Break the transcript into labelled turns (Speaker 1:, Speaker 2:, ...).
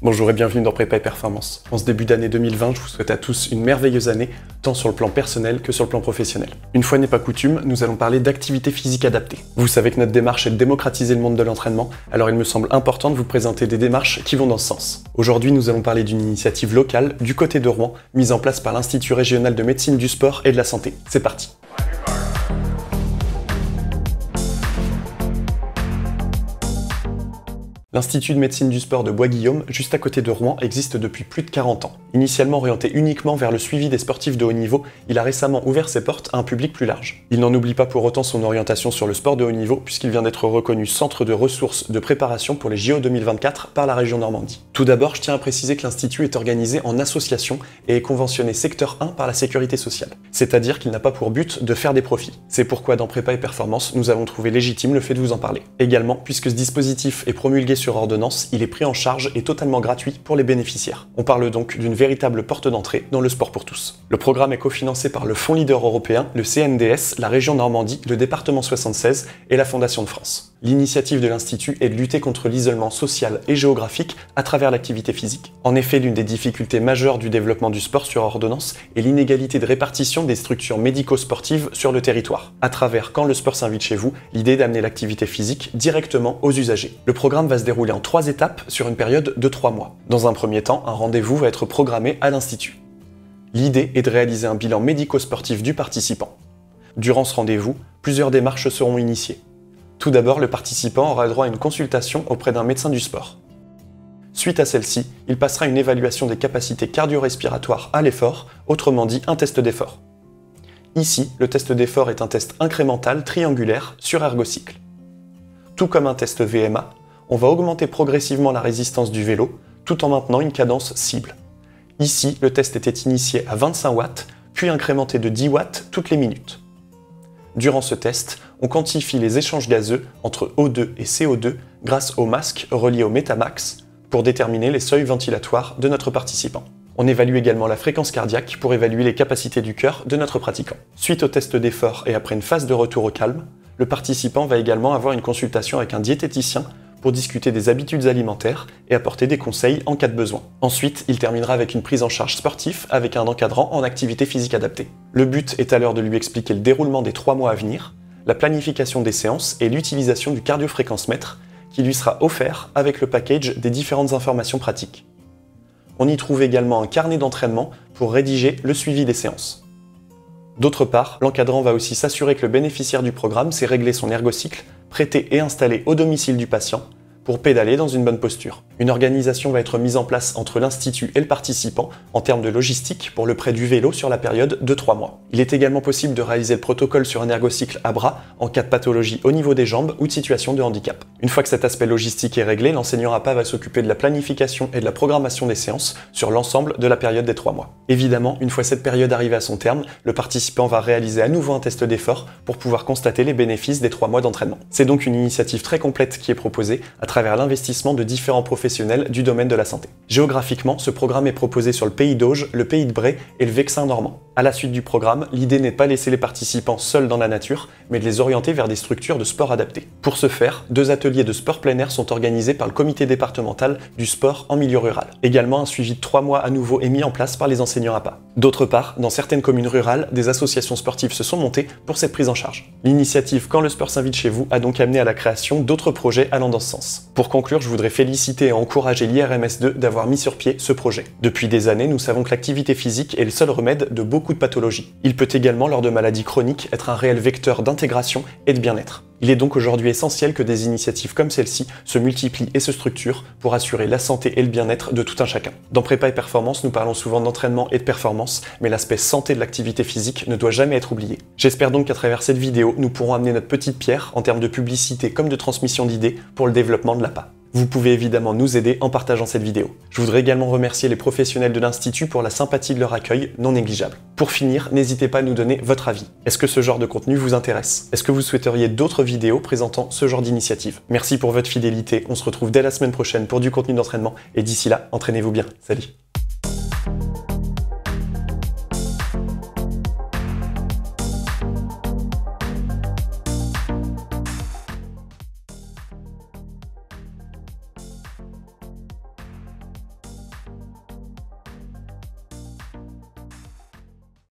Speaker 1: Bonjour et bienvenue dans Prépa et Performance. En ce début d'année 2020, je vous souhaite à tous une merveilleuse année, tant sur le plan personnel que sur le plan professionnel. Une fois n'est pas coutume, nous allons parler d'activité physique adaptée. Vous savez que notre démarche est de démocratiser le monde de l'entraînement, alors il me semble important de vous présenter des démarches qui vont dans ce sens. Aujourd'hui, nous allons parler d'une initiative locale du côté de Rouen, mise en place par l'Institut régional de médecine du sport et de la santé. C'est parti. L'Institut de médecine du sport de Bois-Guillaume, juste à côté de Rouen, existe depuis plus de 40 ans. Initialement orienté uniquement vers le suivi des sportifs de haut niveau, il a récemment ouvert ses portes à un public plus large. Il n'en oublie pas pour autant son orientation sur le sport de haut niveau, puisqu'il vient d'être reconnu centre de ressources de préparation pour les JO 2024 par la région Normandie. Tout d'abord, je tiens à préciser que l'Institut est organisé en association et est conventionné secteur 1 par la sécurité sociale. C'est-à-dire qu'il n'a pas pour but de faire des profits. C'est pourquoi dans Prépa et Performance, nous avons trouvé légitime le fait de vous en parler. Également, puisque ce dispositif est promulgué sur ordonnance, il est pris en charge et totalement gratuit pour les bénéficiaires. On parle donc d'une véritable porte d'entrée dans le sport pour tous. Le programme est cofinancé par le Fonds Leader européen, le CNDS, la région Normandie, le département 76 et la Fondation de France. L'initiative de l'Institut est de lutter contre l'isolement social et géographique à travers l'activité physique. En effet, l'une des difficultés majeures du développement du sport sur ordonnance est l'inégalité de répartition des structures médico-sportives sur le territoire. À travers Quand le sport s'invite chez vous, l'idée est d'amener l'activité physique directement aux usagers. Le programme va se dérouler en 3 étapes sur une période de 3 mois. Dans un premier temps, un rendez-vous va être programmé à l'Institut. L'idée est de réaliser un bilan médico-sportif du participant. Durant ce rendez-vous, plusieurs démarches seront initiées. Tout d'abord, le participant aura droit à une consultation auprès d'un médecin du sport. Suite à celle-ci, il passera une évaluation des capacités cardio-respiratoires à l'effort, autrement dit un test d'effort. Ici, le test d'effort est un test incrémental triangulaire sur ergocycle. Tout comme un test VMA, on va augmenter progressivement la résistance du vélo, tout en maintenant une cadence cible. Ici, le test était initié à 25 watts, puis incrémenté de 10 watts toutes les minutes. Durant ce test, on quantifie les échanges gazeux entre O2 et CO2 grâce au masque relié au Metamax pour déterminer les seuils ventilatoires de notre participant. On évalue également la fréquence cardiaque pour évaluer les capacités du cœur de notre pratiquant. Suite au test d'effort et après une phase de retour au calme, le participant va également avoir une consultation avec un diététicien pour discuter des habitudes alimentaires et apporter des conseils en cas de besoin. Ensuite, il terminera avec une prise en charge sportive avec un encadrant en activité physique adaptée. Le but est alors de lui expliquer le déroulement des 3 mois à venir, la planification des séances et l'utilisation du cardiofréquencemètre qui lui sera offert avec le package des différentes informations pratiques. On y trouve également un carnet d'entraînement pour rédiger le suivi des séances. D'autre part, l'encadrant va aussi s'assurer que le bénéficiaire du programme sait régler son ergocycle, prêté et installé au domicile du patient, pour pédaler dans une bonne posture. Une organisation va être mise en place entre l'Institut et le participant en termes de logistique pour le prêt du vélo sur la période de 3 mois. Il est également possible de réaliser le protocole sur un ergocycle à bras en cas de pathologie au niveau des jambes ou de situation de handicap. Une fois que cet aspect logistique est réglé, l'enseignant APA va s'occuper de la planification et de la programmation des séances sur l'ensemble de la période des 3 mois. Évidemment, une fois cette période arrivée à son terme, le participant va réaliser à nouveau un test d'effort pour pouvoir constater les bénéfices des 3 mois d'entraînement. C'est donc une initiative très complète qui est proposée à travers l'investissement de différents professionnels du domaine de la santé. Géographiquement, ce programme est proposé sur le pays d'Auge, le pays de Bray et le Vexin normand. À la suite du programme, l'idée n'est pas de laisser les participants seuls dans la nature, mais de les orienter vers des structures de sport adaptées. Pour ce faire, 2 ateliers de sport plein air sont organisés par le comité départemental du sport en milieu rural. Également, un suivi de 3 mois à nouveau est mis en place par les enseignants APA. D'autre part, dans certaines communes rurales, des associations sportives se sont montées pour cette prise en charge. L'initiative Quand le sport s'invite chez vous a donc amené à la création d'autres projets allant dans ce sens. Pour conclure, je voudrais féliciter et encourager l'IRMS2 d'avoir mis sur pied ce projet. Depuis des années, nous savons que l'activité physique est le seul remède de beaucoup de pathologies. Il peut également, lors de maladies chroniques, être un réel vecteur d'intégration et de bien-être. Il est donc aujourd'hui essentiel que des initiatives comme celle-ci se multiplient et se structurent pour assurer la santé et le bien-être de tout un chacun. Dans Prépa et Performance, nous parlons souvent d'entraînement et de performance, mais l'aspect santé de l'activité physique ne doit jamais être oublié. J'espère donc qu'à travers cette vidéo, nous pourrons amener notre petite pierre en termes de publicité comme de transmission d'idées pour le développement de l'APA. Vous pouvez évidemment nous aider en partageant cette vidéo. Je voudrais également remercier les professionnels de l'Institut pour la sympathie de leur accueil non négligeable. Pour finir, n'hésitez pas à nous donner votre avis. Est-ce que ce genre de contenu vous intéresse? Est-ce que vous souhaiteriez d'autres vidéos présentant ce genre d'initiative? Merci pour votre fidélité, on se retrouve dès la semaine prochaine pour du contenu d'entraînement et d'ici là, entraînez-vous bien. Salut!